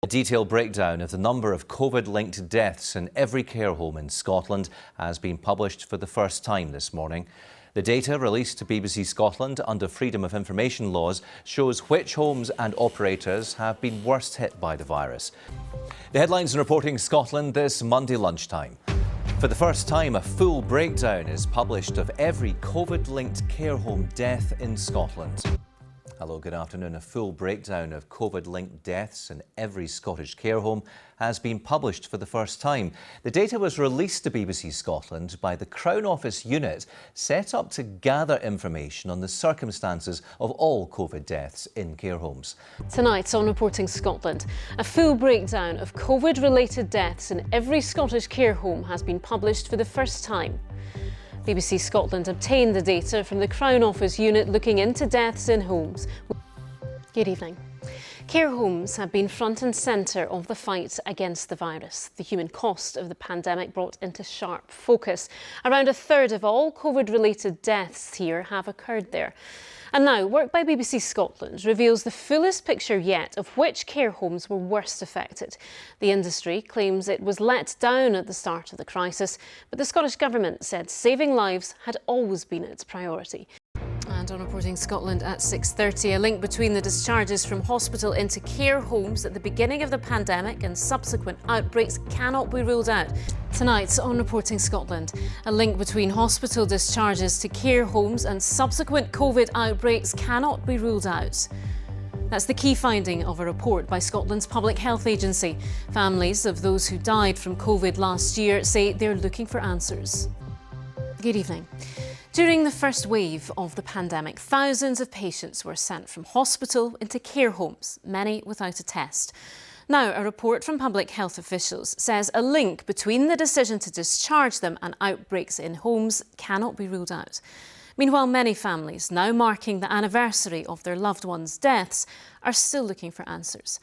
A detailed breakdown of the number of COVID-linked deaths in every care home in Scotland has been published for the first time this morning. The data released to BBC Scotland under Freedom of Information laws shows which homes and operators have been worst hit by the virus. The headlines in Reporting Scotland this Monday lunchtime. For the first time, a full breakdown is published of every COVID-linked care home death in Scotland. Hello, good afternoon. A full breakdown of COVID-linked deaths in every Scottish care home has been published for the first time. The data was released to BBC Scotland by the Crown Office unit set up to gather information on the circumstances of all COVID deaths in care homes. Tonight on Reporting Scotland, a full breakdown of COVID-related deaths in every Scottish care home has been published for the first time. BBC Scotland obtained the data from the Crown Office unit looking into deaths in homes. Good evening. Care homes have been front and centre of the fight against the virus. The human cost of the pandemic brought into sharp focus. Around a third of all COVID-related deaths here have occurred there. And now, work by BBC Scotland reveals the fullest picture yet of which care homes were worst affected. The industry claims it was let down at the start of the crisis, but the Scottish Government said saving lives had always been its priority. And on Reporting Scotland at 6:30, a link between the discharges from hospital into care homes at the beginning of the pandemic and subsequent outbreaks cannot be ruled out. Tonight on Reporting Scotland, a link between hospital discharges to care homes and subsequent COVID outbreaks cannot be ruled out. That's the key finding of a report by Scotland's Public Health Agency. Families of those who died from COVID last year say they're looking for answers. Good evening. During the first wave of the pandemic, thousands of patients were sent from hospital into care homes, many without a test. Now, a report from public health officials says a link between the decision to discharge them and outbreaks in homes cannot be ruled out. Meanwhile, many families, now marking the anniversary of their loved ones' deaths, are still looking for answers.